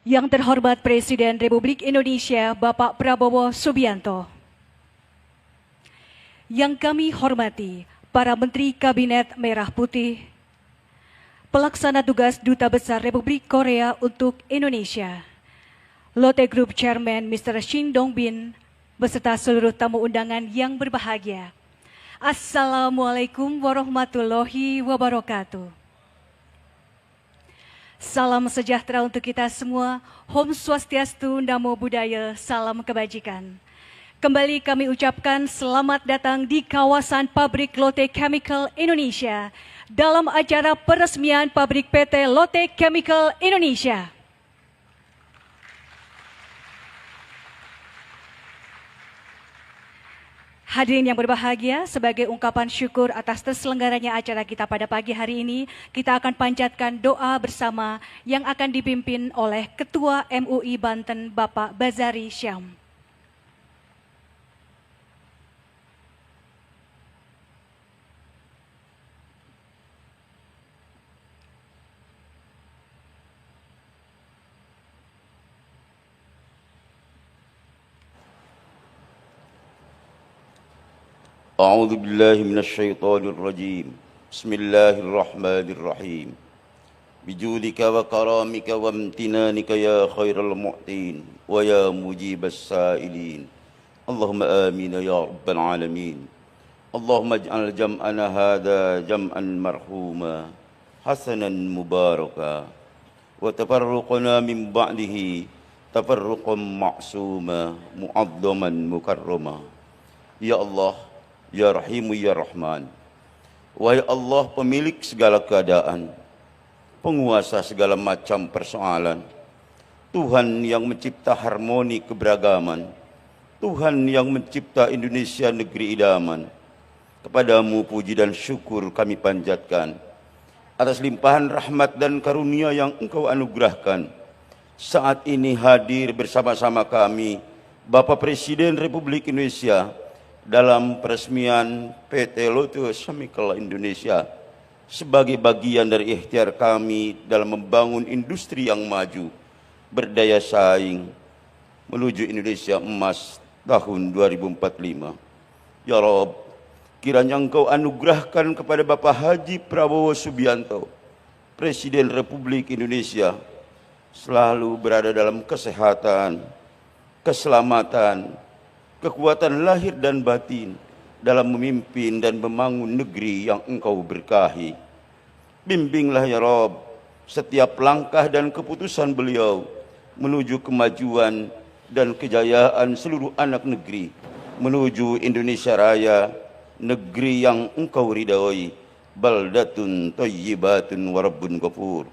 Yang terhormat Presiden Republik Indonesia Bapak Prabowo Subianto. Yang kami hormati para Menteri Kabinet Merah Putih, Pelaksana Tugas Duta Besar Republik Korea untuk Indonesia, Lotte Group Chairman Mr. Shin Dong-bin, beserta seluruh tamu undangan yang berbahagia. Assalamualaikum warahmatullahi wabarakatuh. Salam sejahtera untuk kita semua. Om Swastiastu, Namo Buddhaya, salam kebajikan. Kembali kami ucapkan selamat datang di kawasan pabrik Lotte Chemical Indonesia dalam acara peresmian pabrik PT Lotte Chemical Indonesia. Hadirin yang berbahagia, sebagai ungkapan syukur atas terselenggaranya acara kita pada pagi hari ini, kita akan panjatkan doa bersama yang akan dipimpin oleh Ketua MUI Banten, Bapak Bazari Syam. أعوذ بالله من الشيطان الرجيم بسم الله الرحمن الرحيم بجودك وكرامك وامتنانك يا خير المعطين ويا مجيب السائلين اللهم آمين يا رب العالمين اللهم اجعل جمعنا هذا جمعا مرحوما حسنا مباركا وتفرقنا من بعده تفرقا معصوما معظما مكرما يا الله Ya Rahimu Ya Rahman. Wahai Allah, pemilik segala keadaan, penguasa segala macam persoalan, Tuhan yang mencipta harmoni keberagaman, Tuhan yang mencipta Indonesia negeri idaman, kepadamu puji dan syukur kami panjatkan atas limpahan rahmat dan karunia yang Engkau anugerahkan. Saat ini hadir bersama-sama kami Bapak Presiden Republik Indonesia dalam peresmian PT Lotte Chemical Indonesia sebagai bagian dari ikhtiar kami dalam membangun industri yang maju, berdaya saing menuju Indonesia emas tahun 2045. Ya Rabb, kiranya Engkau anugerahkan kepada Bapak Haji Prabowo Subianto, Presiden Republik Indonesia, selalu berada dalam kesehatan, keselamatan, kekuatan lahir dan batin dalam memimpin dan membangun negeri yang Engkau berkahi. Bimbinglah ya Rabb setiap langkah dan keputusan beliau menuju kemajuan dan kejayaan seluruh anak negeri, menuju Indonesia Raya, negeri yang Engkau ridhoi, baldatun thayyibatun wa rabbun ghafur.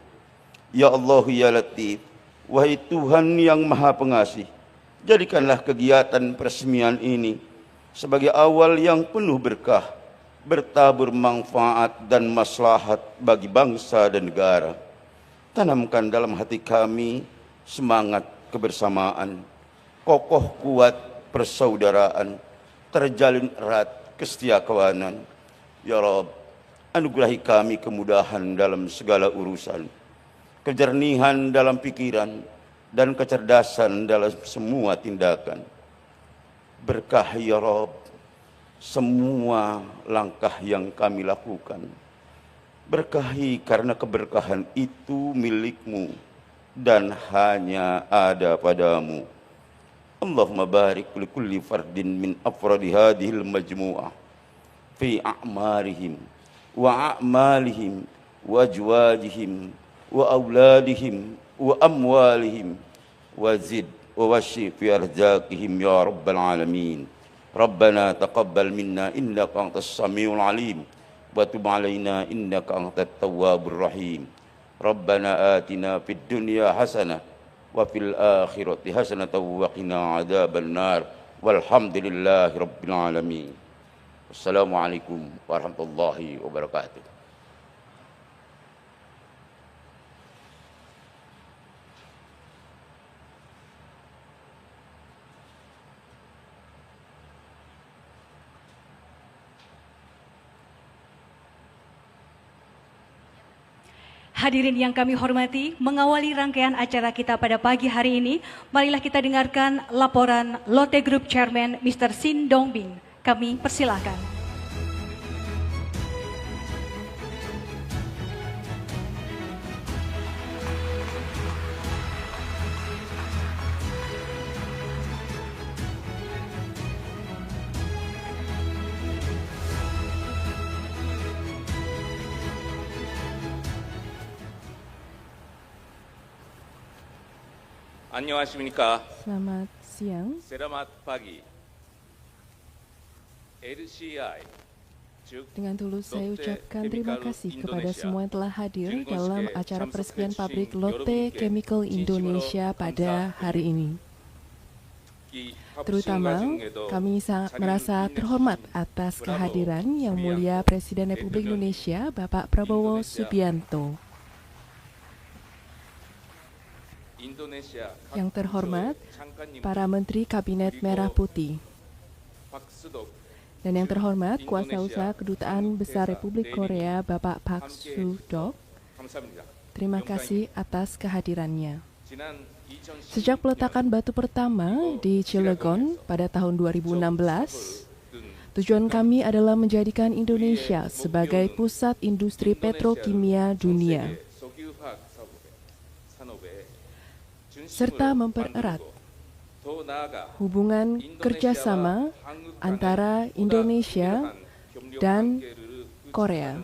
Ya Allah ya Latif, wahai Tuhan yang Maha Pengasih, jadikanlah kegiatan peresmian ini sebagai awal yang penuh berkah, bertabur manfaat dan maslahat bagi bangsa dan negara. Tanamkan dalam hati kami semangat kebersamaan, kokoh kuat persaudaraan, terjalin erat kesetiakawanan. Ya Rabb, anugerahi kami kemudahan dalam segala urusan, kejernihan dalam pikiran, dan kecerdasan dalam semua tindakan. Berkah ya Rabb semua langkah yang kami lakukan. Berkahi karena keberkahan itu milikmu dan hanya ada padamu. Allahumma barik li kulli fardin min afradi hadhil majmu'ah fi a'marihim wa a'malihim wa ajwadihim wa auladihim wa amwalihim wazid wa washi fi arzaqihim ya rabbal alamin. Rabbana taqabbal minna innaka antas samiul alim wa tub alaina innaka antat tawwabur rahim. Rabbana atina fid dunya hasanah wa fil akhirati hasanah wa qina adzaban nar walhamdulillahi rabbil alamin. Wassalamualaikum warahmatullahi wabarakatuh. Hadirin yang kami hormati, mengawali rangkaian acara kita pada pagi hari ini, marilah kita dengarkan laporan Lotte Group Chairman Mr. Sin Dongbin. Kami persilahkan. 안녕하십니까. Selamat siang. Selamat pagi. LCI Dengan tulus saya ucapkan terima kasih kepada semua yang telah hadir dalam acara peresmian pabrik Lotte Chemical Indonesia pada hari ini. Terutama kami merasa terhormat atas kehadiran Yang Mulia Presiden Republik Indonesia Bapak Prabowo Subianto. Yang terhormat para Menteri Kabinet Merah Putih. Dan yang terhormat Kuasa Usaha Kedutaan Besar Republik Korea Bapak Pak Soo-dok. Terima kasih atas kehadirannya. Sejak peletakan batu pertama di Cilegon pada tahun 2016, tujuan kami adalah menjadikan Indonesia sebagai pusat industri petrokimia dunia, serta mempererat hubungan kerjasama antara Indonesia dan Korea.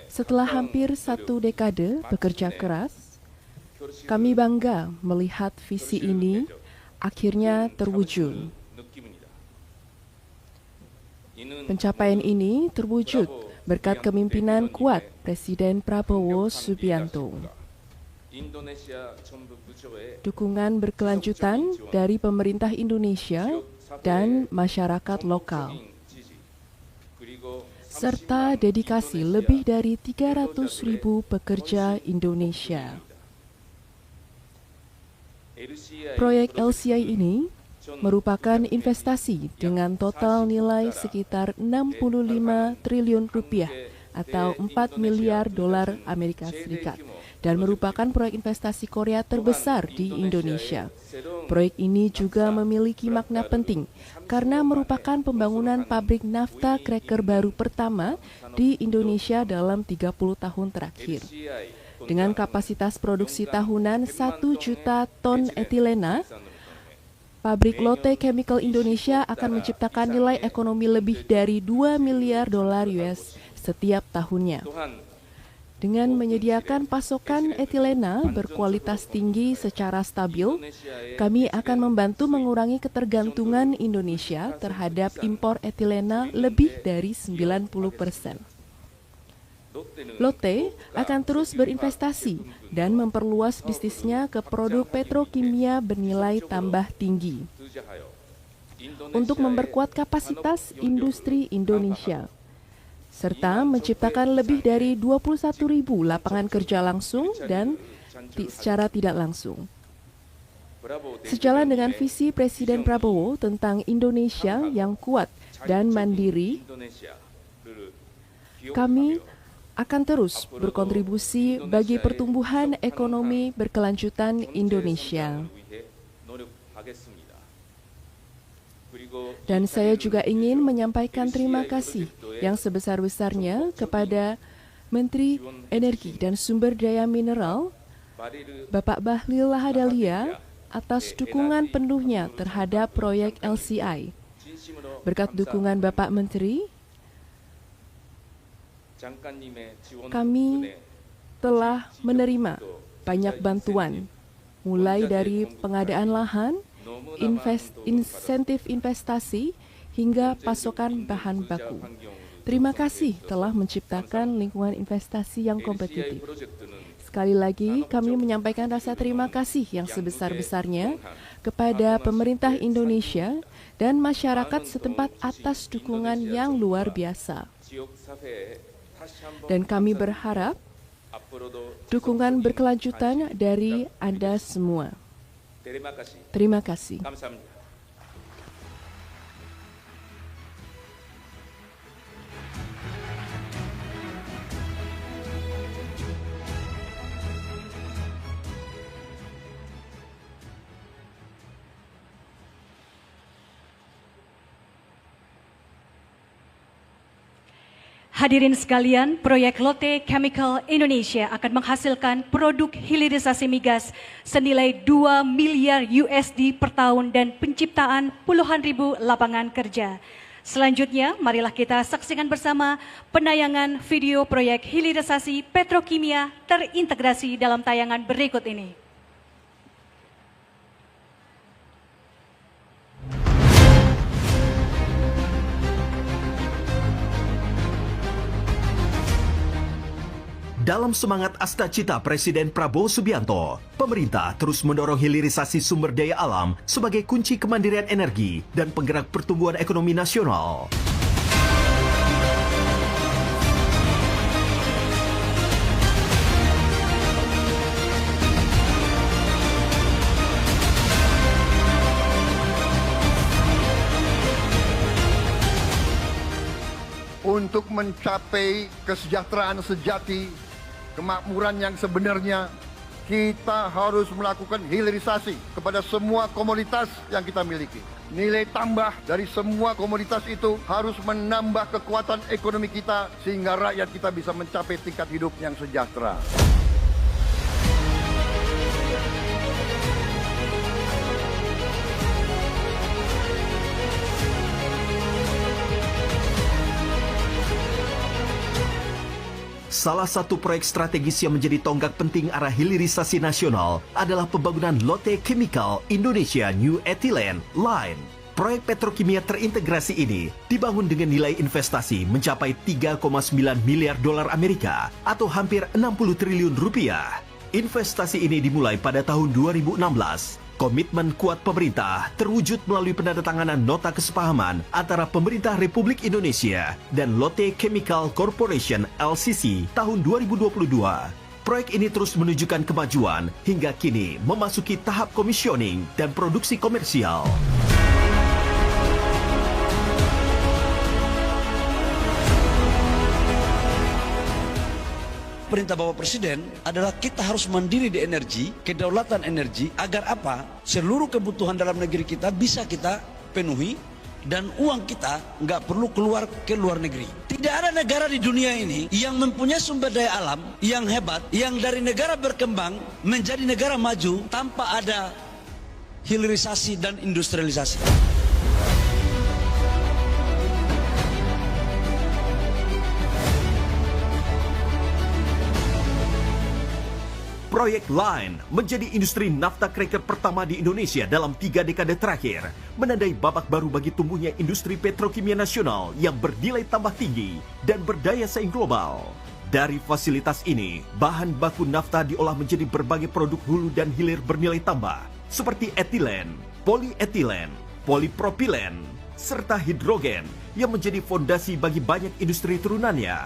Setelah hampir 1 dekade bekerja keras, kami bangga melihat visi ini akhirnya terwujud. Pencapaian ini terwujud berkat kepemimpinan kuat Presiden Prabowo Subianto. Dukungan berkelanjutan dari pemerintah Indonesia dan masyarakat lokal, serta dedikasi lebih dari 300.000 pekerja Indonesia. Proyek LCI ini merupakan investasi dengan total nilai sekitar 65 triliun rupiah atau 4 miliar dolar Amerika Serikat dan merupakan proyek investasi Korea terbesar di Indonesia. Proyek ini juga memiliki makna penting karena merupakan pembangunan pabrik nafta cracker baru pertama di Indonesia dalam 30 tahun terakhir. Dengan kapasitas produksi tahunan 1 juta ton etilena, pabrik Lotte Chemical Indonesia akan menciptakan nilai ekonomi lebih dari 2 miliar dolar US setiap tahunnya. Dengan menyediakan pasokan etilena berkualitas tinggi secara stabil, kami akan membantu mengurangi ketergantungan Indonesia terhadap impor etilena lebih dari 90%. Lotte akan terus berinvestasi dan memperluas bisnisnya ke produk petrokimia bernilai tambah tinggi untuk memperkuat kapasitas industri Indonesia, serta menciptakan lebih dari 21.000 lapangan kerja langsung dan secara tidak langsung. Sejalan dengan visi Presiden Prabowo tentang Indonesia yang kuat dan mandiri, kami akan terus berkontribusi bagi pertumbuhan ekonomi berkelanjutan Indonesia. Dan saya juga ingin menyampaikan terima kasih yang sebesar-besarnya kepada Menteri Energi dan Sumber Daya Mineral, Bapak Bahlil Lahadalia, atas dukungan penuhnya terhadap proyek LCI. Berkat dukungan Bapak Menteri, kami telah menerima banyak bantuan, mulai dari pengadaan lahan, insentif investasi, hingga pasokan bahan baku. Terima kasih telah menciptakan lingkungan investasi yang kompetitif. Sekali lagi, kami menyampaikan rasa terima kasih yang sebesar-besarnya kepada pemerintah Indonesia dan masyarakat setempat atas dukungan yang luar biasa. Dan kami berharap dukungan berkelanjutan dari Anda semua. Terima kasih. Hadirin sekalian, proyek Lotte Chemical Indonesia akan menghasilkan produk hilirisasi migas senilai 2 miliar USD per tahun dan penciptaan puluhan ribu lapangan kerja. Selanjutnya, marilah kita saksikan bersama penayangan video proyek hilirisasi petrokimia terintegrasi dalam tayangan berikut ini. Dalam semangat Astacita Presiden Prabowo Subianto, pemerintah terus mendorong hilirisasi sumber daya alam sebagai kunci kemandirian energi dan penggerak pertumbuhan ekonomi nasional. Untuk mencapai kesejahteraan sejati, kemakmuran yang sebenarnya, kita harus melakukan hilirisasi kepada semua komoditas yang kita miliki. Nilai tambah dari semua komoditas itu harus menambah kekuatan ekonomi kita sehingga rakyat kita bisa mencapai tingkat hidup yang sejahtera. Salah satu proyek strategis yang menjadi tonggak penting arah hilirisasi nasional adalah pembangunan Lotte Chemical Indonesia New Ethylene Line. Proyek petrokimia terintegrasi ini dibangun dengan nilai investasi mencapai 3,9 miliar dolar Amerika atau hampir 60 triliun rupiah. Investasi ini dimulai pada tahun 2016. Komitmen kuat pemerintah terwujud melalui penandatanganan nota kesepahaman antara pemerintah Republik Indonesia dan Lotte Chemical Corporation LCC tahun 2022. Proyek ini terus menunjukkan kemajuan hingga kini memasuki tahap komisioning dan produksi komersial. Perintah Bapak Presiden adalah kita harus mandiri di energi, kedaulatan energi, agar apa? Seluruh kebutuhan dalam negeri kita bisa kita penuhi dan uang kita nggak perlu keluar ke luar negeri. Tidak ada negara di dunia ini yang mempunyai sumber daya alam yang hebat, yang dari negara berkembang menjadi negara maju tanpa ada hilirisasi dan industrialisasi. Proyek Line menjadi industri nafta cracker pertama di Indonesia dalam 3 dekade terakhir, menandai babak baru bagi tumbuhnya industri petrokimia nasional yang bernilai tambah tinggi dan berdaya saing global. Dari fasilitas ini, bahan baku nafta diolah menjadi berbagai produk hulu dan hilir bernilai tambah, seperti etilen, polietilen, polipropilen, serta hidrogen yang menjadi fondasi bagi banyak industri turunannya.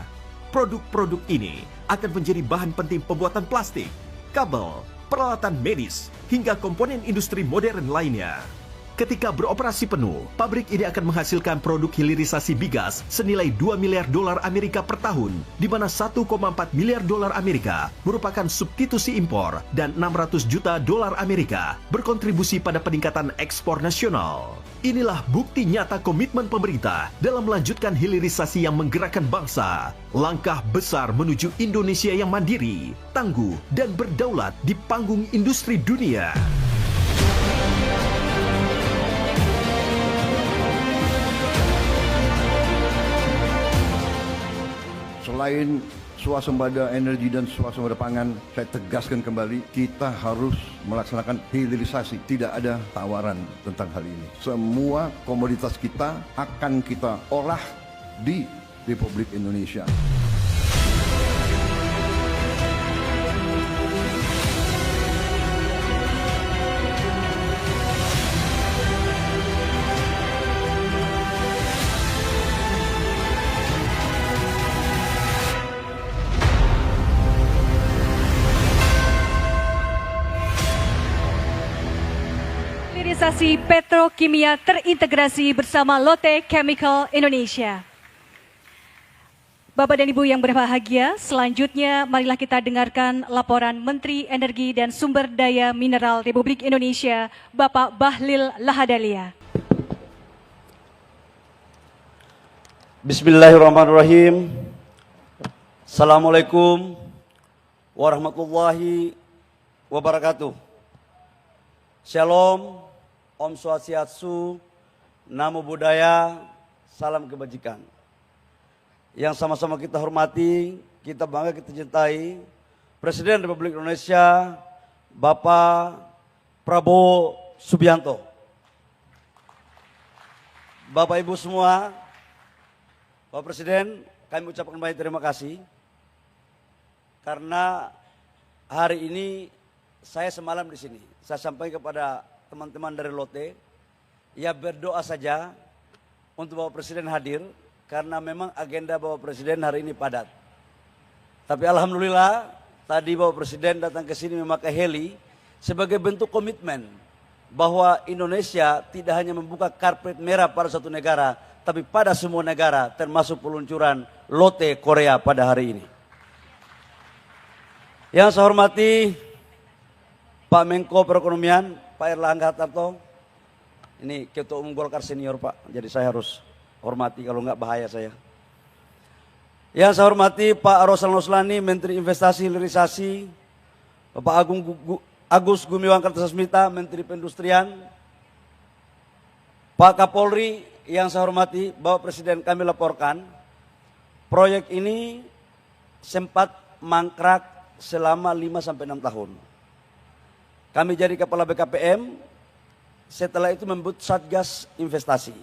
Produk-produk ini akan menjadi bahan penting pembuatan plastik, kabel, peralatan medis, hingga komponen industri modern lainnya. Ketika beroperasi penuh, pabrik ini akan menghasilkan produk hilirisasi bigas senilai 2 miliar dolar Amerika per tahun, di mana 1,4 miliar dolar Amerika merupakan substitusi impor dan 600 juta dolar Amerika berkontribusi pada peningkatan ekspor nasional. Inilah bukti nyata komitmen pemerintah dalam melanjutkan hilirisasi yang menggerakkan bangsa. Langkah besar menuju Indonesia yang mandiri, tangguh, dan berdaulat di panggung industri dunia. Selain swasembada energi dan swasembada pangan, saya tegaskan kembali, kita harus melaksanakan hilirisasi. Tidak ada tawaran tentang hal ini. Semua komoditas kita akan kita olah di Republik Indonesia. Hilirisasi petrokimia terintegrasi bersama Lotte Chemical Indonesia. Bapak dan Ibu yang berbahagia, selanjutnya marilah kita dengarkan laporan Menteri Energi dan Sumber Daya Mineral Republik Indonesia, Bapak Bahlil Lahadalia. Bismillahirrahmanirrahim. Assalamualaikum warahmatullahi wabarakatuh. Shalom, Om Swastiastu, Namo Buddhaya, salam kebajikan. Yang sama-sama kita hormati, kita bangga, kita cintai, Presiden Republik Indonesia, Bapak Prabowo Subianto. Bapak Ibu semua, Bapak Presiden, kami ucapkan banyak terima kasih. Karena hari ini saya semalam di sini, saya sampaikan kepada teman-teman dari Lotte, ya berdoa saja untuk Bapak Presiden hadir, karena memang agenda Bapak Presiden hari ini padat. Tapi alhamdulillah tadi Bapak Presiden datang ke sini memakai heli sebagai bentuk komitmen bahwa Indonesia tidak hanya membuka karpet merah pada satu negara, tapi pada semua negara, termasuk peluncuran Lotte Korea pada hari ini. Yang saya hormati Pak Menko Perekonomian, Pak Erlangga Hartarto. Ini Ketua Umum Golkar senior Pak, jadi saya harus hormati, kalau enggak bahaya saya. Yang saya hormati Pak Roslan Roslani, Menteri Investasi Hilirisasi, Bapak Agus Gumiwang Kartasasmita, Menteri Perindustrian, Pak Kapolri. Yang saya hormati Bapak Presiden, kami laporkan proyek ini sempat mangkrak selama 5-6 tahun. Kami jadi kepala BKPM, setelah itu membuat Satgas Investasi.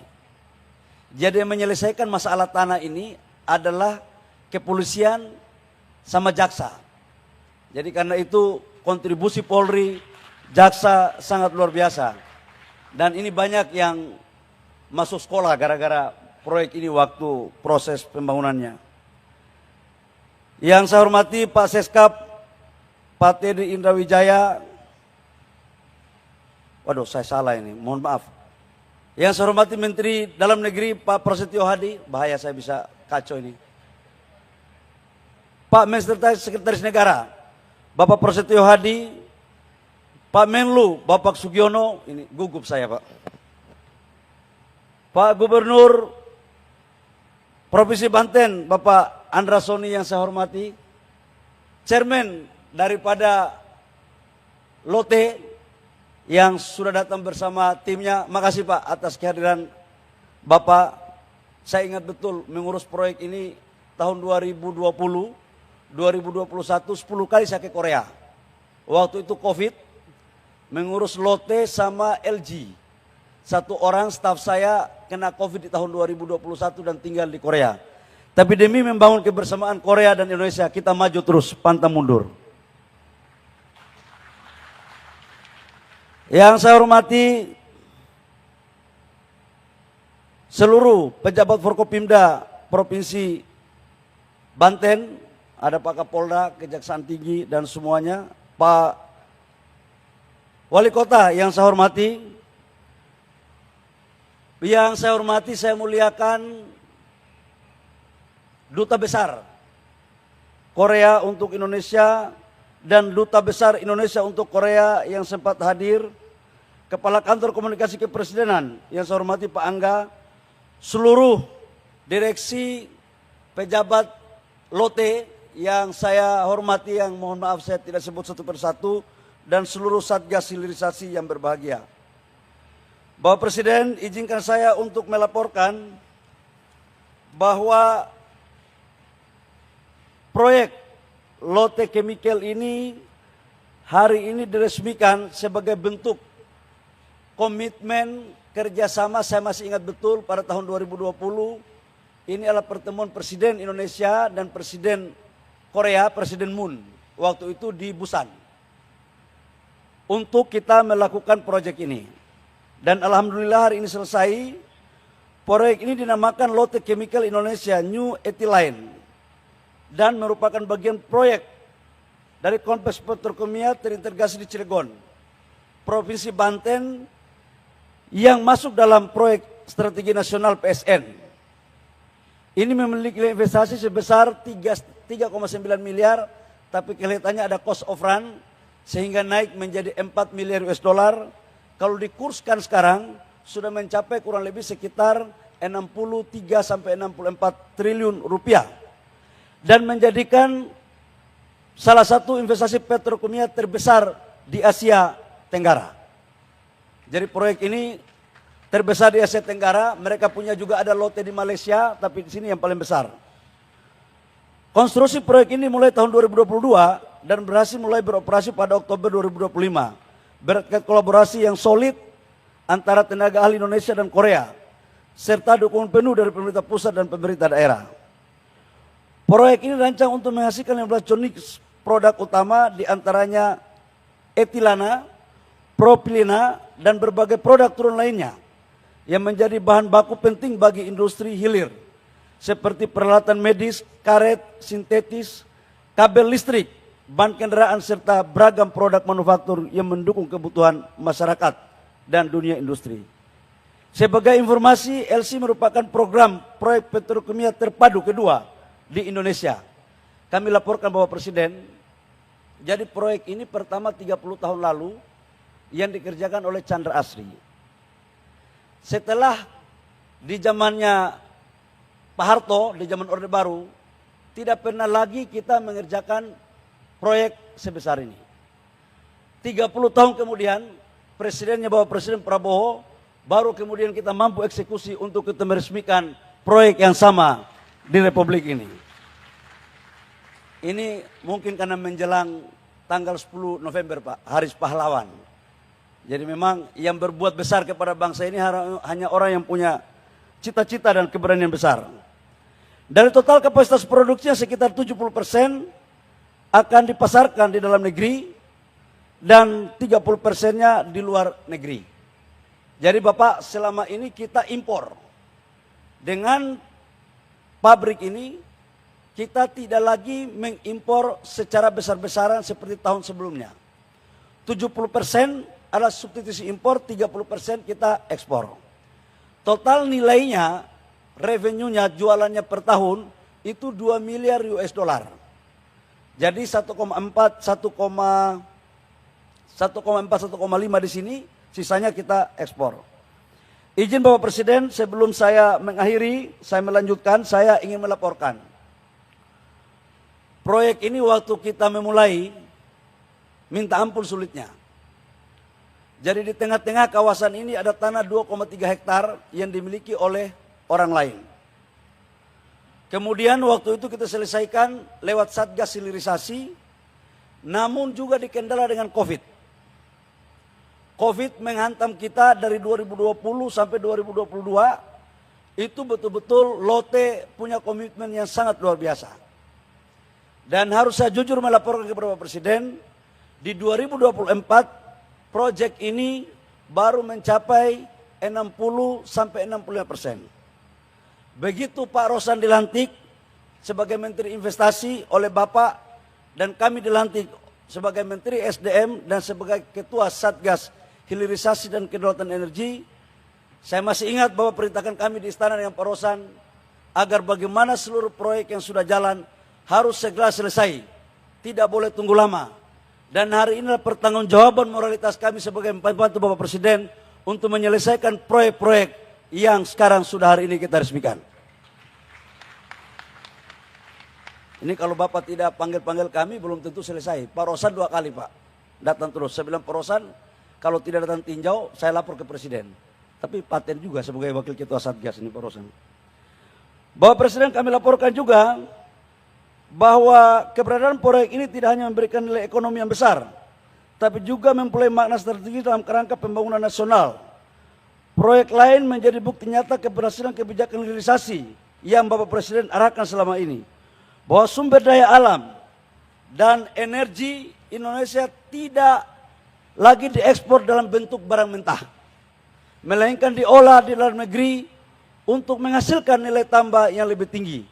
Jadi yang menyelesaikan masalah tanah ini adalah kepolisian sama jaksa. Jadi karena itu kontribusi Polri, jaksa sangat luar biasa. Dan ini banyak yang masuk sekolah gara-gara proyek ini waktu proses pembangunannya. Yang saya hormati Pak Seskap, Pak Teddy Indrawijaya. Waduh, saya salah ini, mohon maaf. Yang saya hormati Menteri Dalam Negeri Pak Prasetyo Hadi, bahaya saya bisa kacau ini. Pak Sekretaris Negara, Bapak Prasetyo Hadi, Pak Menlu, Bapak Sugiono, ini gugup saya Pak. Pak Gubernur Provinsi Banten, Bapak Andra Soni yang saya hormati, Chairman daripada Lotte yang sudah datang bersama timnya, makasih Pak atas kehadiran Bapak. Saya ingat betul mengurus proyek ini tahun 2020, 2021, 10 kali saya ke Korea. Waktu itu Covid, mengurus Lotte sama LG. Satu orang staf saya kena Covid di tahun 2021 dan tinggal di Korea. Tapi demi membangun kebersamaan Korea dan Indonesia, kita maju terus, pantang mundur. Yang saya hormati seluruh pejabat Forkopimda Provinsi Banten, ada Pak Kapolda, Kejaksaan Tinggi dan semuanya, Pak Wali Kota yang saya hormati, saya muliakan Duta Besar Korea untuk Indonesia dan Duta Besar Indonesia untuk Korea yang sempat hadir, Kepala Kantor Komunikasi Kepresidenan yang saya hormati Pak Angga, seluruh direksi pejabat Lotte yang saya hormati, yang mohon maaf saya tidak sebut satu persatu, dan seluruh Satgas Hilirisasi yang berbahagia. Bapak Presiden, izinkan saya untuk melaporkan bahwa proyek Lotte Chemical ini hari ini diresmikan sebagai bentuk komitmen kerjasama. Saya masih ingat betul pada tahun 2020 ini adalah pertemuan Presiden Indonesia dan Presiden Korea, Presiden Moon, waktu itu di Busan, untuk kita melakukan proyek ini. Dan alhamdulillah hari ini selesai. Proyek ini dinamakan Lotte Chemical Indonesia New Ethylene dan merupakan bagian proyek dari Kompleks Petrokimia terintegrasi di Cilegon, Provinsi Banten, yang masuk dalam proyek strategi nasional PSN. Ini memiliki investasi sebesar 3,9 miliar, tapi kelihatannya ada cost of run sehingga naik menjadi 4 miliar US dollar. Kalau dikurskan sekarang sudah mencapai kurang lebih sekitar 63 sampai 64 triliun rupiah. dan menjadikan salah satu investasi petrokimia terbesar di Asia Tenggara. Jadi proyek ini terbesar di Asia Tenggara, mereka punya juga ada lote di Malaysia, tapi di sini yang paling besar. Konstruksi proyek ini mulai tahun 2022 dan berhasil mulai beroperasi pada Oktober 2025. Berkat kolaborasi yang solid antara tenaga ahli Indonesia dan Korea, serta dukungan penuh dari pemerintah pusat dan pemerintah daerah. Proyek ini dirancang untuk menghasilkan 15 jenis produk utama, diantaranya etilana, propilena, dan berbagai produk turun lainnya yang menjadi bahan baku penting bagi industri hilir, seperti peralatan medis, karet, sintetis, kabel listrik, ban kendaraan, serta beragam produk manufaktur yang mendukung kebutuhan masyarakat dan dunia industri. Sebagai informasi, LC merupakan program proyek petrokimia terpadu kedua di Indonesia. Kami laporkan Bapak Presiden, jadi proyek ini pertama 30 tahun lalu yang dikerjakan oleh Chandra Asri. Setelah di zamannya Pak Harto, di zaman Orde Baru, tidak pernah lagi kita mengerjakan proyek sebesar ini. 30 tahun kemudian, presidennya Bapak Presiden Prabowo, baru kemudian kita mampu eksekusi untuk kita meresmikan proyek yang sama di Republik ini. Ini mungkin karena menjelang tanggal 10 November Pak, Hari Pahlawan. Jadi memang yang berbuat besar kepada bangsa ini hanya orang yang punya cita-cita dan keberanian besar. Dari total kapasitas produksinya sekitar 70% akan dipasarkan di dalam negeri dan 30%-nya di luar negeri. Jadi Bapak, selama ini kita impor. Dengan pabrik ini kita tidak lagi mengimpor secara besar-besaran seperti tahun sebelumnya. 70% adalah substitusi impor, 30% kita ekspor. Total nilainya, revenue-nya, jualannya per tahun itu 2 miliar US dollar. Jadi 1,5 di sini, sisanya kita ekspor. Izin Bapak Presiden, sebelum saya mengakhiri, saya melanjutkan, saya ingin melaporkan. Proyek ini waktu kita memulai, minta ampun sulitnya. Jadi di tengah-tengah kawasan ini ada tanah 2,3 hektar yang dimiliki oleh orang lain. Kemudian waktu itu kita selesaikan lewat Satgas Hilirisasi, namun juga dikendala dengan COVID. COVID menghantam kita dari 2020 sampai 2022, itu betul-betul Lotte punya komitmen yang sangat luar biasa. Dan harus saya jujur melaporkan kepada Bapak Presiden, di 2024 proyek ini baru mencapai 60 sampai 65%. Begitu Pak Rosan dilantik sebagai Menteri Investasi oleh Bapak dan kami dilantik sebagai Menteri SDM dan sebagai Ketua Satgas Hilirisasi dan Kedaulatan Energi, saya masih ingat bahwa perintahkan kami di istana dengan Pak Rosan agar bagaimana seluruh proyek yang sudah jalan harus segera selesai, tidak boleh tunggu lama. Dan hari inilah pertanggungjawaban moralitas kami sebagai pembantu Bapak Presiden untuk menyelesaikan proyek-proyek yang sekarang sudah hari ini kita resmikan. Ini kalau Bapak tidak panggil-panggil kami belum tentu selesai. Pak Rosan 2 kali Pak, datang terus. Saya bilang Pak Rosan, kalau tidak datang tinjau saya lapor ke Presiden. Tapi paten juga sebagai Wakil Ketua Satgas ini Pak Rosan. Bapak Presiden, kami laporkan juga bahwa keberadaan proyek ini tidak hanya memberikan nilai ekonomi yang besar, tapi juga mempunyai makna strategis dalam kerangka pembangunan nasional. Proyek lain menjadi bukti nyata keberhasilan kebijakan hilirisasi yang Bapak Presiden arahkan selama ini. Bahwa sumber daya alam dan energi Indonesia tidak lagi diekspor dalam bentuk barang mentah, melainkan diolah di dalam negeri untuk menghasilkan nilai tambah yang lebih tinggi,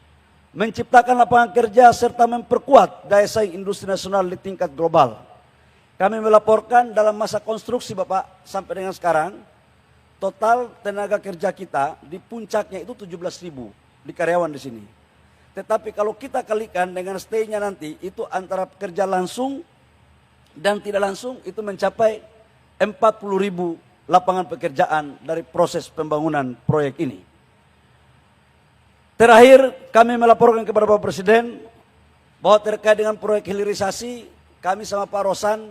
menciptakan lapangan kerja serta memperkuat daya saing industri nasional di tingkat global. Kami melaporkan dalam masa konstruksi Bapak sampai dengan sekarang, total tenaga kerja kita di puncaknya itu 17.000 di karyawan di sini. Tetapi kalau kita kalikan dengan stay-nya nanti, itu antara kerja langsung dan tidak langsung itu mencapai 40.000 lapangan pekerjaan dari proses pembangunan proyek ini. Terakhir, kami melaporkan kepada Bapak Presiden bahwa terkait dengan proyek hilirisasi, kami sama Pak Rosan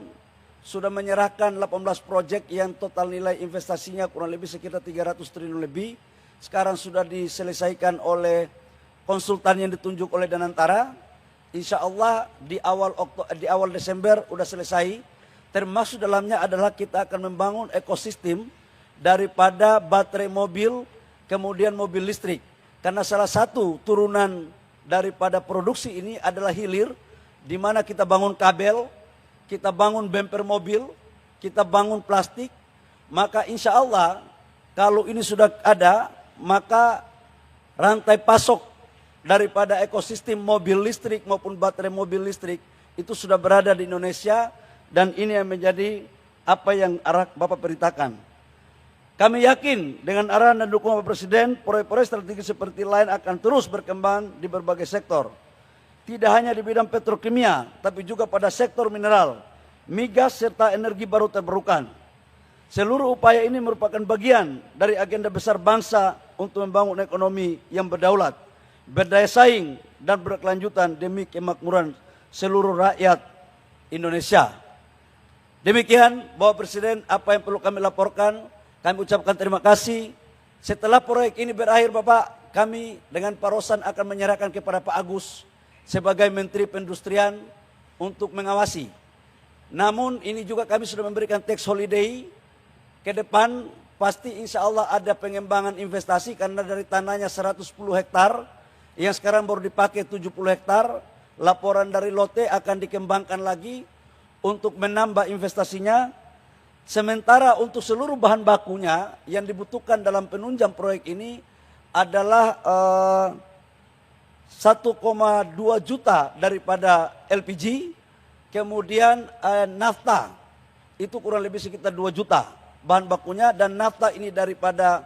sudah menyerahkan 18 proyek yang total nilai investasinya kurang lebih sekitar 300 triliun lebih. Sekarang sudah diselesaikan oleh konsultan yang ditunjuk oleh Danantara. Insya Allah di awal Desember sudah selesai. Termasuk dalamnya adalah kita akan membangun ekosistem daripada baterai mobil, kemudian mobil listrik. Karena salah satu turunan daripada produksi ini adalah hilir, di mana kita bangun kabel, kita bangun bumper mobil, kita bangun plastik. Maka insya Allah kalau ini sudah ada, maka rantai pasok daripada ekosistem mobil listrik maupun baterai mobil listrik itu sudah berada di Indonesia, dan ini yang menjadi apa yang arah Bapak perintahkan. Kami yakin dengan arahan dan dukungan Bapak Presiden, proyek-proyek strategis seperti lain akan terus berkembang di berbagai sektor. Tidak hanya di bidang petrokimia, tapi juga pada sektor mineral, migas, serta energi baru terbarukan. Seluruh upaya ini merupakan bagian dari agenda besar bangsa untuk membangun ekonomi yang berdaulat, berdaya saing, dan berkelanjutan demi kemakmuran seluruh rakyat Indonesia. Demikian Bapak Presiden apa yang perlu kami laporkan. Kami ucapkan terima kasih. Setelah proyek ini berakhir Bapak, kami dengan Pak Rosan akan menyerahkan kepada Pak Agus sebagai Menteri Perindustrian untuk mengawasi. Namun ini juga kami sudah memberikan tax holiday. Ke depan pasti insya Allah ada pengembangan investasi, karena dari tanahnya 110 hektar yang sekarang baru dipakai 70 hektar. Laporan dari Lotte akan dikembangkan lagi untuk menambah investasinya. Sementara untuk seluruh bahan bakunya yang dibutuhkan dalam penunjang proyek ini adalah 1,2 juta daripada LPG, kemudian nafta itu kurang lebih sekitar 2 juta bahan bakunya, dan nafta ini daripada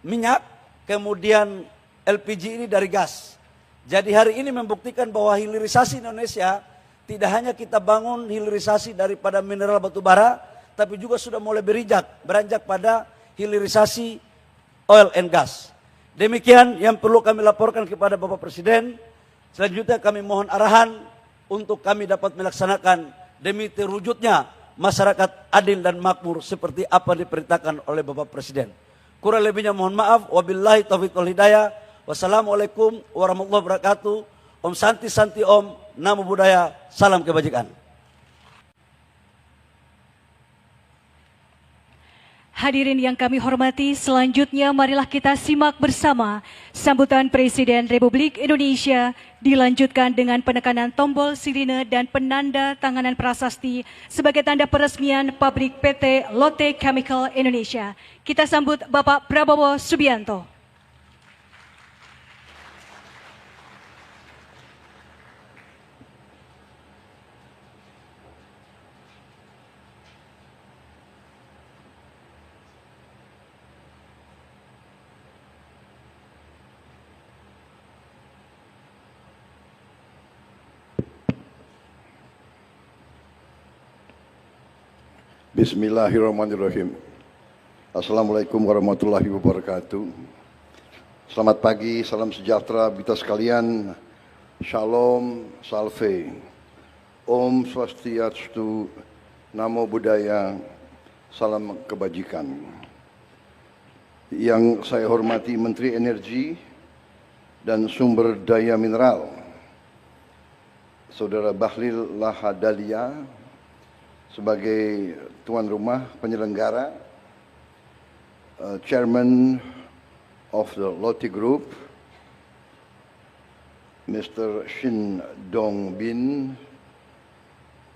minyak, kemudian LPG ini dari gas. Jadi hari ini membuktikan bahwa hilirisasi Indonesia tidak hanya kita bangun hilirisasi daripada mineral batu bara, tapi juga sudah mulai beranjak pada hilirisasi oil and gas. Demikian yang perlu kami laporkan kepada Bapak Presiden. Selanjutnya kami mohon arahan untuk kami dapat melaksanakan demi terwujudnya masyarakat adil dan makmur seperti apa diperintahkan oleh Bapak Presiden. Kurang lebihnya mohon maaf. Wabillahi taufiq wal hidayah. Wassalamualaikum warahmatullahi wabarakatuh. Om Santi Santi Om, Namo Buddhaya, salam kebajikan. Hadirin yang kami hormati, selanjutnya marilah kita simak bersama sambutan Presiden Republik Indonesia, dilanjutkan dengan penekanan tombol sirine dan penanda tanganan prasasti sebagai tanda peresmian pabrik PT Lotte Chemical Indonesia. Kita sambut Bapak Prabowo Subianto. Bismillahirrahmanirrahim. Assalamualaikum warahmatullahi wabarakatuh. Selamat pagi, salam sejahtera kita sekalian. Shalom, salve. Om Swastiastu, Namo Buddhaya, salam kebajikan. Yang saya hormati Menteri Energi dan Sumber Daya Mineral, Saudara Bahlil Lahadalia, sebagai tuan rumah penyelenggara, Chairman of the Lotte Group, Mr. Shin Dong Bin,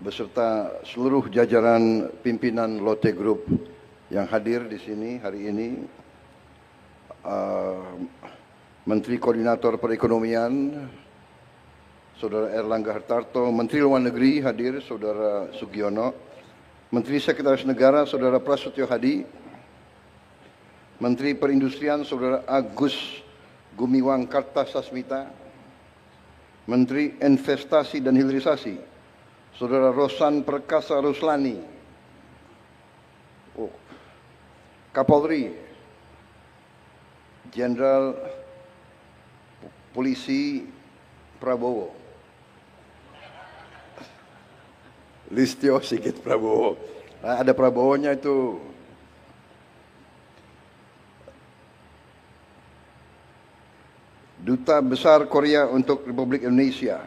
beserta seluruh jajaran pimpinan Lotte Group yang hadir di sini hari ini, Menteri Koordinator Perekonomian, Saudara Erlangga Hartarto, Menteri Luar Negeri hadir, Saudara Sugiono, Menteri Sekretaris Negara, Saudara Prasetyo Hadi, Menteri Perindustrian, Saudara Agus Gumiwang Kartasasmita, Menteri Investasi dan Hilirisasi, Saudara Rosan Perkasa Ruslani, Kapolri, Jenderal Polisi Prabowo, Listio Sigit Prabowo. Nah, ada Prabowo-nya itu. Duta Besar Korea untuk Republik Indonesia,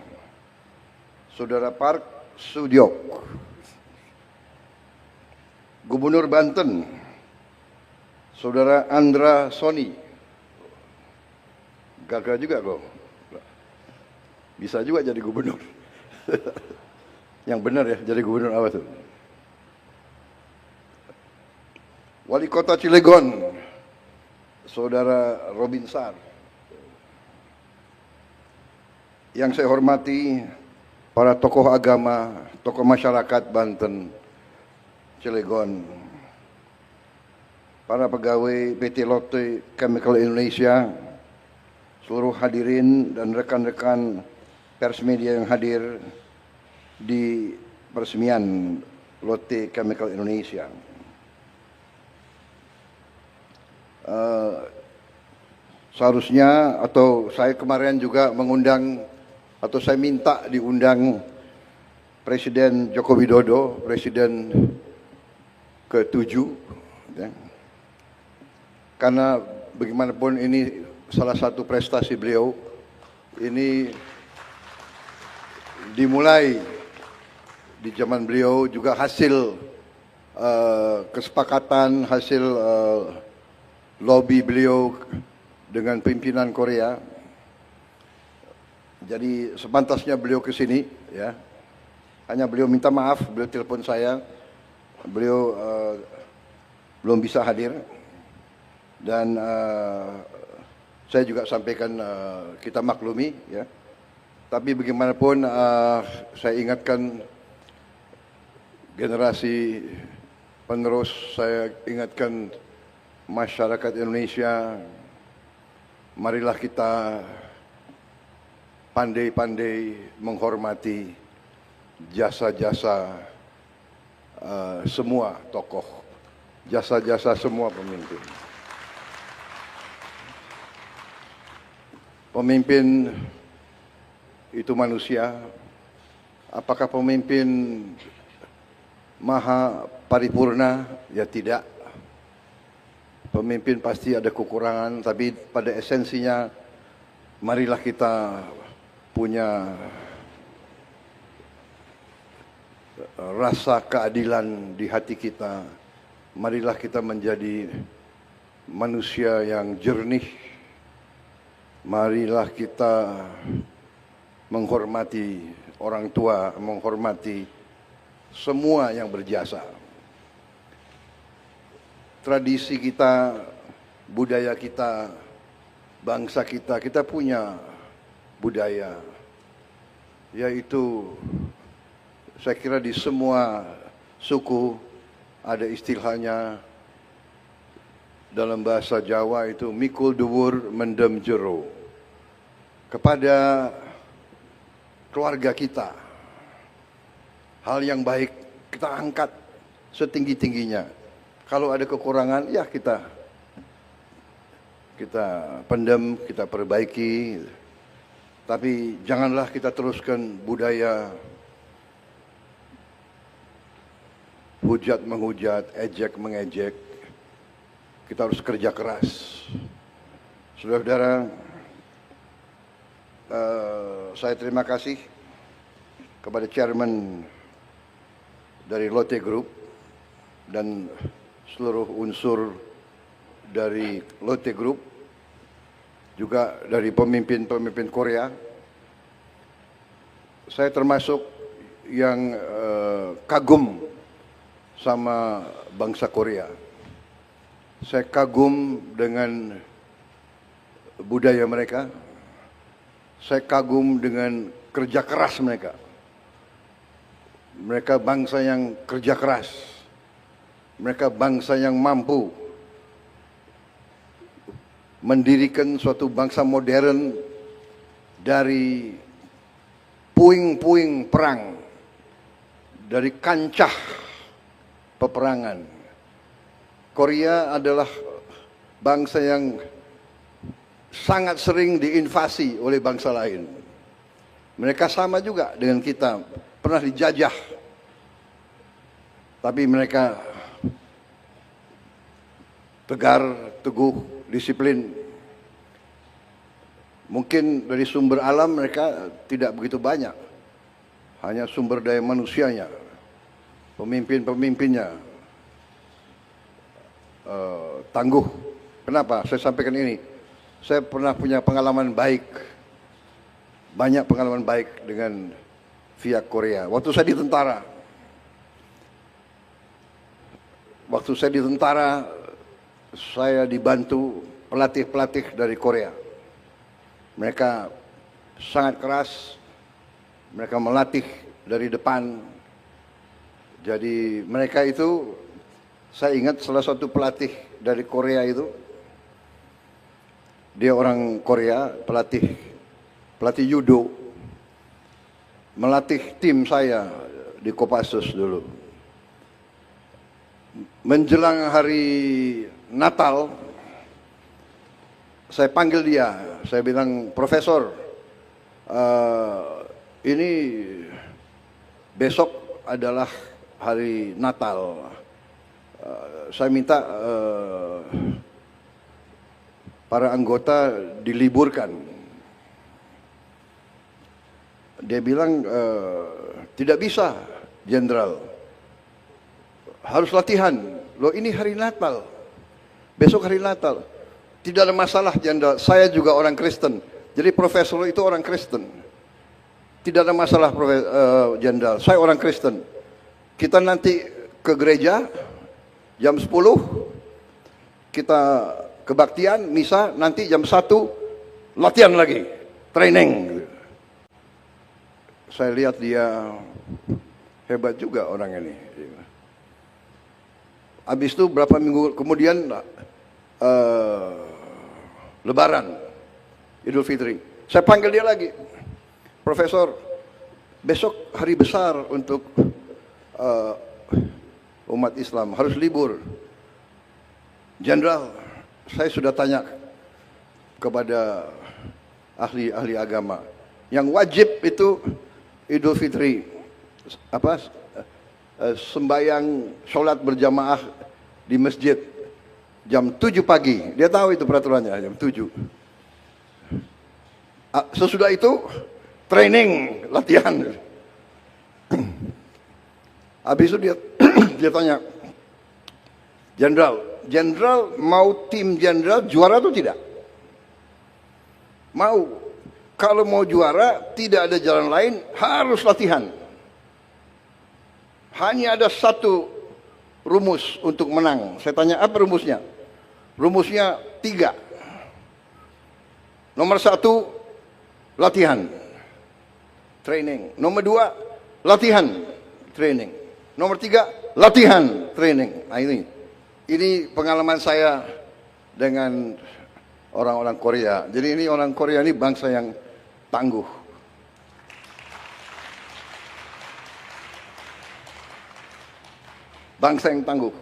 Saudara Park Sudyok. Gubernur Banten, Saudara Andra Soni. Gagal juga kok. Bisa juga jadi gubernur. Yang benar ya, jadi gubernur apa tuh? Wali Kota Cilegon, Saudara Robin Sar. Yang saya hormati para tokoh agama, tokoh masyarakat Banten, Cilegon, para pegawai PT Lotte Chemical Indonesia, seluruh hadirin dan rekan-rekan pers media yang hadir di peresmian Lotte Chemical Indonesia. Seharusnya atau saya kemarin juga mengundang atau saya minta diundang Presiden Joko Widodo, Presiden ke-7, ya. Karena bagaimanapun ini salah satu prestasi beliau, ini dimulai di zaman beliau, juga hasil kesepakatan, hasil lobby beliau dengan pimpinan Korea. Jadi sepantasnya beliau ke sini, ya. Hanya beliau minta maaf, beliau telepon saya, beliau belum bisa hadir, dan saya juga sampaikan kita maklumi, ya. Tapi bagaimanapun saya ingatkan generasi penerus, saya ingatkan masyarakat Indonesia, marilah kita pandai-pandai menghormati jasa-jasa semua tokoh, jasa-jasa semua pemimpin. Pemimpin itu manusia. Apakah pemimpin maha paripurna? Ya tidak. Pemimpin pasti ada kekurangan, tapi pada esensinya marilah kita punya rasa keadilan di hati kita. Marilah kita menjadi manusia yang jernih. Marilah kita menghormati orang tua, menghormati semua yang berjasa. Tradisi kita, budaya kita, bangsa kita, kita punya budaya, yaitu saya kira di semua suku ada istilahnya, dalam bahasa Jawa itu mikul dhuwur mendem jero. Kepada keluarga kita, hal yang baik kita angkat setinggi-tingginya. Kalau ada kekurangan, ya kita pendam, kita perbaiki. Tapi janganlah kita teruskan budaya hujat menghujat, ejek mengejek. Kita harus kerja keras. Saudara-saudara, saya terima kasih kepada Chairman dari Lotte Group dan seluruh unsur dari Lotte Group, juga dari pemimpin-pemimpin Korea. Saya termasuk yang kagum sama bangsa Korea. Saya kagum dengan budaya mereka. Saya kagum dengan kerja keras mereka. Mereka bangsa yang kerja keras. Mereka bangsa yang mampu mendirikan suatu bangsa modern dari puing-puing perang, dari kancah peperangan. Korea adalah bangsa yang sangat sering diinvasi oleh bangsa lain. Mereka sama juga dengan kita, pernah dijajah tapi mereka tegar, teguh, disiplin. Mungkin dari sumber alam mereka tidak begitu banyak, hanya sumber daya manusianya, pemimpin-pemimpinnya tangguh. Kenapa saya sampaikan ini? Saya pernah punya pengalaman baik, banyak pengalaman baik dengan via Korea. Waktu saya di tentara, saya dibantu pelatih-pelatih dari Korea. Mereka sangat keras, mereka melatih dari depan. Jadi mereka itu, saya ingat salah satu pelatih dari Korea itu, dia orang Korea, pelatih judo, melatih tim saya di Kopassus dulu. Menjelang hari Natal, saya panggil dia, saya bilang, Profesor, ini besok adalah hari Natal. Saya minta para anggota diliburkan. Dia bilang, tidak bisa, Jenderal. Harus latihan. Loh, ini hari Natal. Besok hari Natal. Tidak ada masalah, Jenderal. Saya juga orang Kristen. Jadi profesor itu orang Kristen. Tidak ada masalah, Jenderal. Saya orang Kristen. Kita nanti ke gereja jam 10. Kita kebaktian, misa, nanti jam 1 latihan lagi. Training. Saya lihat dia hebat juga orang ini. Habis itu berapa minggu kemudian Lebaran, Idul Fitri. Saya panggil dia lagi. Profesor, besok hari besar untuk umat Islam, harus libur. Jenderal, saya sudah tanya kepada ahli agama. Yang wajib itu Idul Fitri, sembahyang sholat berjamaah di masjid jam 7 pagi. Dia tahu itu peraturannya, jam 7. Sesudah itu training, latihan. Habis itu dia tanya, Jenderal mau tim Jenderal juara atau tidak? Mau. Kalau mau juara tidak ada jalan lain, harus latihan. Hanya ada satu rumus untuk menang. Saya tanya, apa rumusnya? Rumusnya 3. Nomor 1, latihan, training. Nomor 2, latihan, training. Nomor 3, latihan, training. Nah, ini pengalaman saya dengan orang-orang Korea. Jadi ini orang Korea ini bangsa yang tangguh. Bangsa yang tangguh.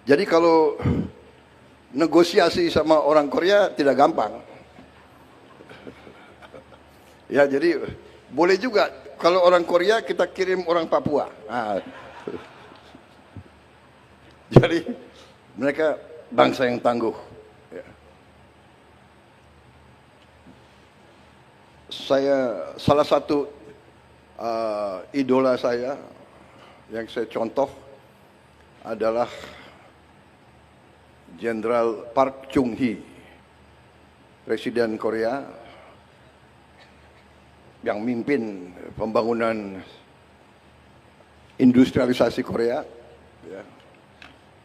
Jadi kalau negosiasi sama orang Korea tidak gampang. Ya, jadi boleh juga kalau orang Korea kita kirim orang Papua. Nah. Jadi mereka bangsa yang tangguh. Ya. Salah satu idola saya yang saya contoh adalah Jenderal Park Chung-hee, Presiden Korea yang mimpin pembangunan industrialisasi Korea.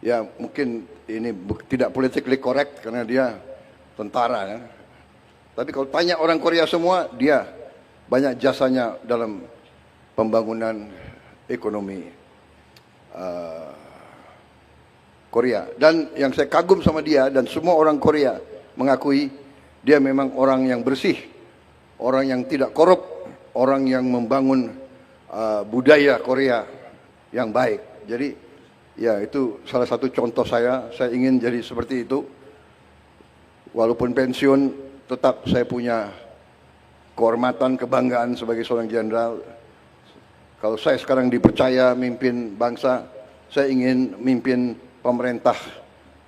Ya mungkin ini tidak politically correct karena dia tentara ya. Tapi kalau tanya orang Korea semua, dia banyak jasanya dalam pembangunan ekonomi Korea. Dan yang saya kagum sama dia dan semua orang Korea mengakui dia memang orang yang bersih, orang yang tidak korup, orang yang membangun budaya Korea yang baik. Jadi ya itu salah satu contoh saya ingin jadi seperti itu. Walaupun pensiun tetap saya punya kehormatan, kebanggaan sebagai seorang jenderal. Kalau saya sekarang dipercaya mimpin bangsa, saya ingin mimpin pemerintah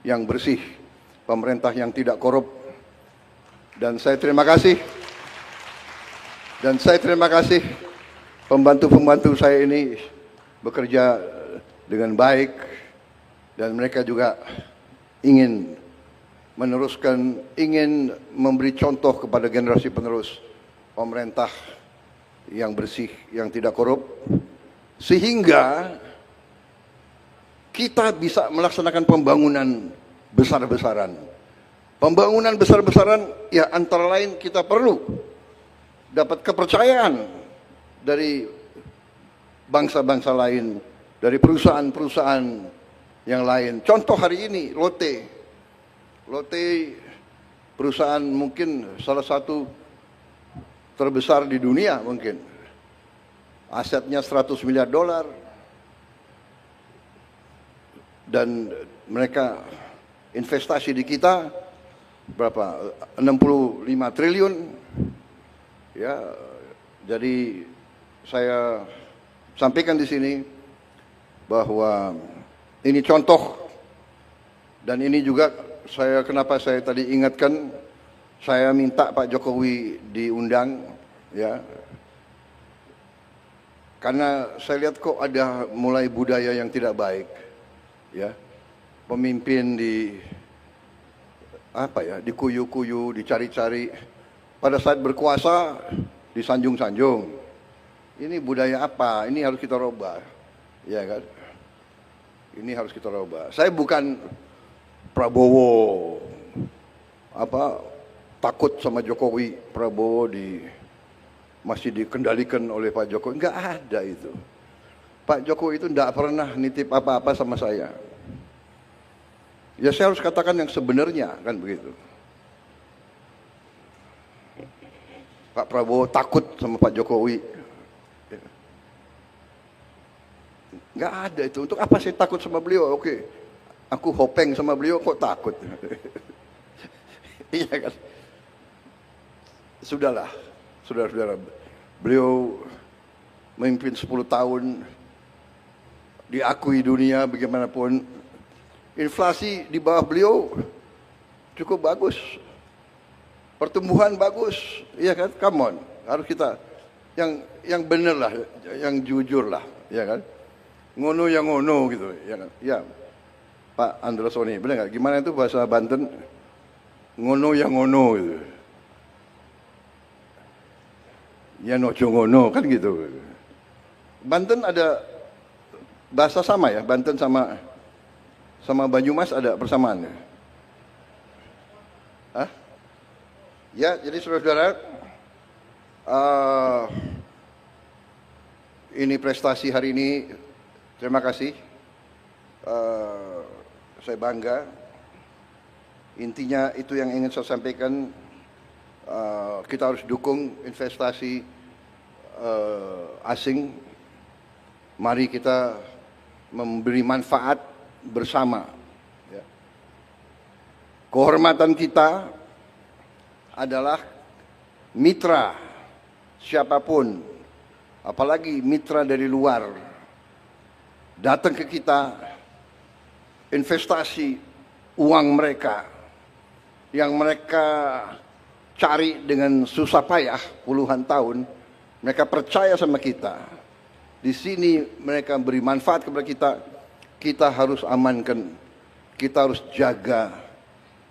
yang bersih, pemerintah yang tidak korup. Dan saya terima kasih. Pembantu-pembantu saya ini bekerja dengan baik dan mereka juga ingin meneruskan, ingin memberi contoh kepada generasi penerus pemerintah yang bersih, yang tidak korup, sehingga kita bisa melaksanakan pembangunan besar-besaran. Pembangunan besar-besaran ya antara lain kita perlu dapat kepercayaan dari bangsa-bangsa lain, dari perusahaan-perusahaan yang lain. Contoh hari ini Lotte perusahaan mungkin salah satu terbesar di dunia mungkin. Asetnya $100 miliar. Dan mereka investasi di kita berapa? 65 triliun. Ya, jadi saya sampaikan di sini bahwa ini contoh dan ini juga kenapa saya tadi ingatkan, saya minta Pak Jokowi diundang, ya, karena saya lihat kok ada mulai budaya yang tidak baik, ya, pemimpin dikuyu-kuyu, dicari-cari, pada saat berkuasa disanjung-sanjung. Ini budaya apa? Ini harus kita rubah, ya kan? Ini harus kita rubah. Saya bukan Prabowo takut sama Jokowi, Prabowo masih dikendalikan oleh Pak Jokowi. Enggak ada itu. Pak Jokowi itu enggak pernah nitip apa-apa sama saya. Ya saya harus katakan yang sebenarnya, kan begitu. Pak Prabowo takut sama Pak Jokowi. Enggak ada itu. Untuk apa saya takut sama beliau? Oke, aku hopeng sama beliau kok takut. Iya kan? Sudahlah, saudara-saudara, beliau memimpin 10 tahun, diakui dunia bagaimanapun. Inflasi di bawah beliau cukup bagus, pertumbuhan bagus, iya kan? Come on, harus kita yang benar lah, yang jujur lah, ya kan? Ngono yang ngono gitu, ya kan? Ya, Pak Androsoni, benar nggak? Gimana itu bahasa Banten? Ngono yang ngono gitu. Ya nojo ngono kan gitu. Banten ada bahasa sama ya, Banten sama Banyumas ada persamaannya. Hah? Ya, jadi saudara-saudara, ini prestasi hari ini, terima kasih. Saya bangga. Intinya itu yang ingin saya sampaikan. Kita harus dukung investasi asing. Mari kita memberi manfaat bersama. Ya. Kehormatan kita adalah mitra siapapun, apalagi mitra dari luar, datang ke kita, investasi uang mereka yang mereka cari dengan susah payah puluhan tahun, mereka percaya sama kita. Di sini mereka beri manfaat kepada kita. Kita harus amankan, kita harus jaga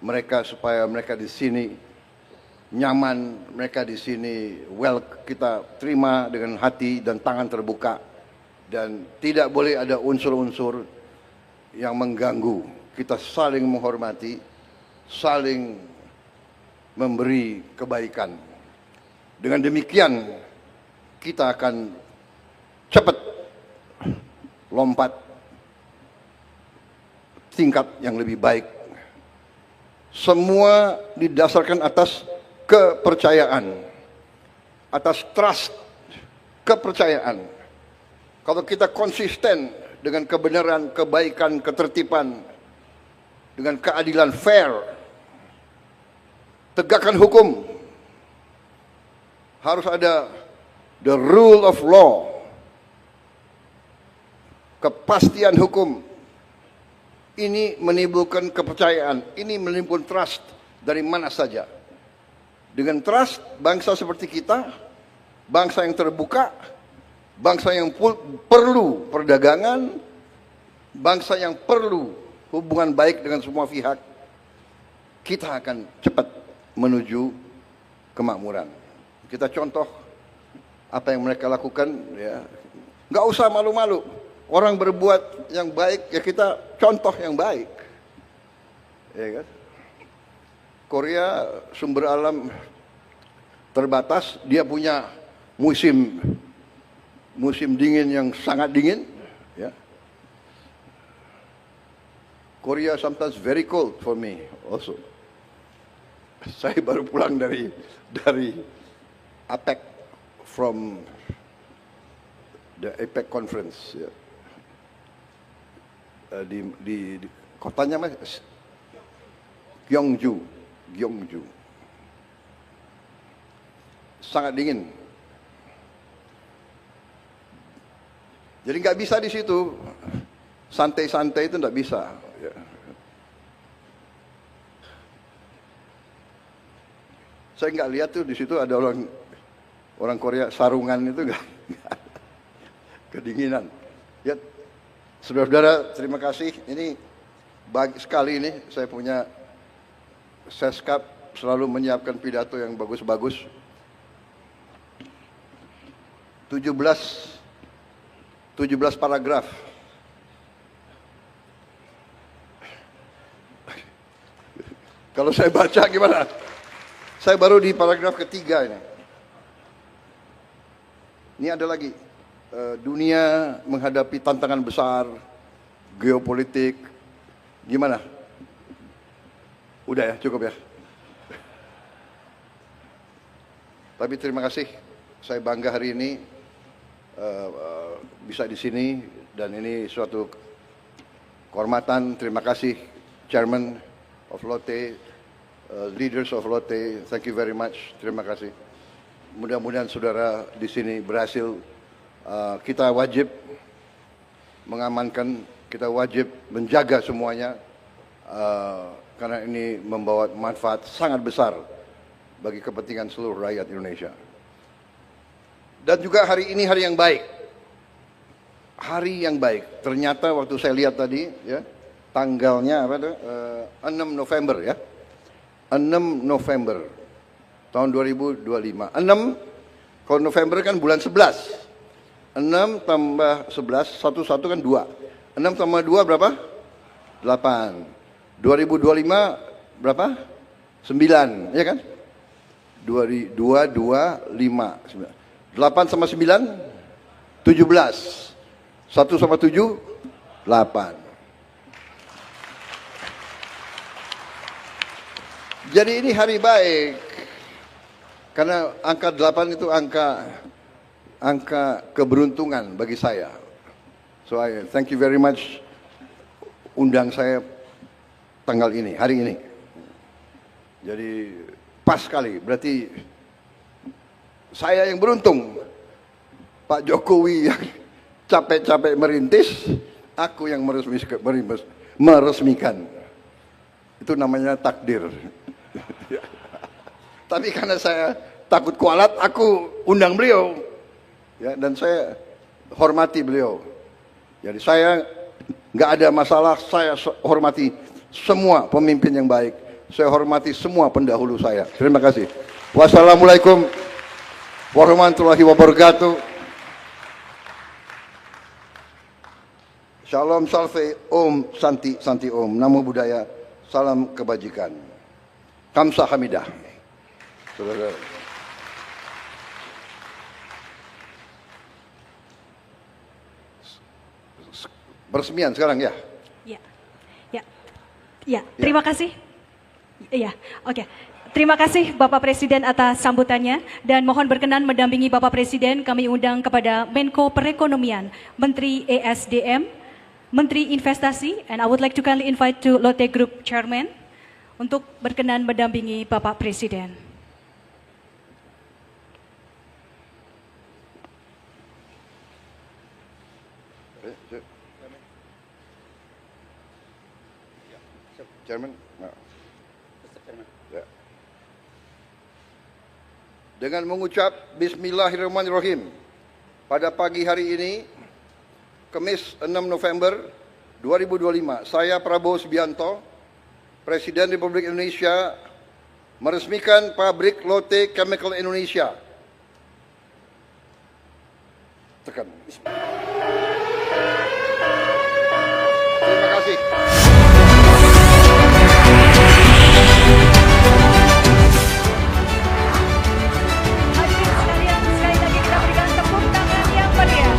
mereka supaya mereka di sini nyaman, mereka di sini kita terima dengan hati dan tangan terbuka, dan tidak boleh ada unsur-unsur yang mengganggu. Kita saling menghormati, saling memberi kebaikan. Dengan demikian kita akan cepat lompat tingkat yang lebih baik. Semua didasarkan atas kepercayaan, atas trust, kepercayaan. Kalau kita konsisten dengan kebenaran, kebaikan, ketertiban, dengan keadilan fair, tegakkan hukum, harus ada the rule of law, kepastian hukum. Ini menimbulkan kepercayaan, ini menimbulkan trust dari mana saja. Dengan trust, bangsa seperti kita, bangsa yang terbuka, bangsa yang perlu perdagangan, bangsa yang perlu hubungan baik dengan semua pihak, kita akan cepat menuju kemakmuran. Kita contoh apa yang mereka lakukan, ya. Nggak usah malu-malu. Orang berbuat yang baik, ya kita contoh yang baik. Ya kan? Korea sumber alam terbatas, dia punya musim dingin yang sangat dingin, ya. Korea sometimes very cold for me also. Saya baru pulang dari APEC, from the APEC conference, ya. Di kotanya mas Gyeongju, sangat dingin. Jadi nggak bisa di situ santai-santai, itu nggak bisa. Ya. Saya nggak lihat tuh di situ ada orang Korea sarungan, itu nggak kedinginan. Ya, saudara-saudara, terima kasih. Ini bagus sekali ini, saya punya Seskap selalu menyiapkan pidato yang bagus-bagus. 17 paragraf. Kalau saya baca gimana? Saya baru di paragraf ketiga ini. Ini ada lagi. Dunia menghadapi tantangan besar, geopolitik. Gimana? Udah ya, cukup ya. Tapi terima kasih. Saya bangga hari ini bisa di sini, dan ini suatu kehormatan. Terima kasih Chairman of Lotte, leaders of Lotte. Thank you very much. Terima kasih. Mudah-mudahan saudara di sini berhasil. Kita wajib mengamankan, kita wajib menjaga semuanya, karena ini membawa manfaat sangat besar bagi kepentingan seluruh rakyat Indonesia. Dan juga hari ini hari yang baik. Hari yang baik. Ternyata waktu saya lihat tadi, ya, tanggalnya apa tuh? 6 November ya. 6 November tahun 2025. 6, kalau November kan bulan 11. 6 tambah 11, 1 kan 2. 6 tambah 2 berapa? 8. 2025 berapa? 9, ya kan? 2, 2, 5, 9. 8 sama 9, 17. 1 sama 7, 8. Jadi ini hari baik. Karena angka 8 itu angka keberuntungan bagi saya. So I thank you very much undang saya tanggal ini, hari ini. Jadi pas sekali, berarti saya yang beruntung. Pak Jokowi yang capek-capek merintis, aku yang meresmikan. Itu namanya takdir. Tapi karena saya takut kualat, aku undang beliau. Ya, dan saya hormati beliau. Jadi saya nggak ada masalah, saya hormati semua pemimpin yang baik. Saya hormati semua pendahulu saya. Terima kasih. Wassalamualaikum warahmatullahi wabarakatuh. Shalom salve, om, santi, santi om. Namo Buddhaya, salam kebajikan. Kamsahamnida. Saudara. Peresmian sekarang ya? Ya, terima kasih. Iya, oke. Terima kasih Bapak Presiden atas sambutannya, dan mohon berkenan mendampingi Bapak Presiden kami undang kepada Menko Perekonomian, Menteri ESDM, Menteri Investasi, and I would like to kindly invite to Lotte Group Chairman untuk berkenan mendampingi Bapak Presiden. Chairman. Ya. Dengan mengucap Bismillahirrahmanirrahim, pada pagi hari ini, Kamis 6 November 2025, saya Prabowo Subianto, Presiden Republik Indonesia, meresmikan pabrik Lotte Chemical Indonesia. Tekan. Terima kasih. Hadirin sekalian, sekali lagi kita berikan tepuk tangan yang meriah.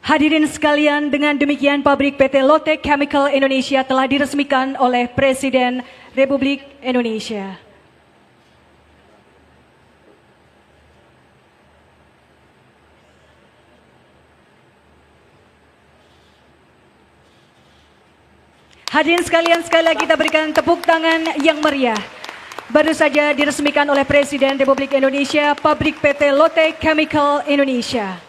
Hadirin sekalian, dengan demikian pabrik PT Lotte Chemical Indonesia telah diresmikan oleh Presiden Republik Indonesia. Hadirin sekalian, sekali lagi kita berikan tepuk tangan yang meriah. Baru saja diresmikan oleh Presiden Republik Indonesia pabrik PT Lotte Chemical Indonesia.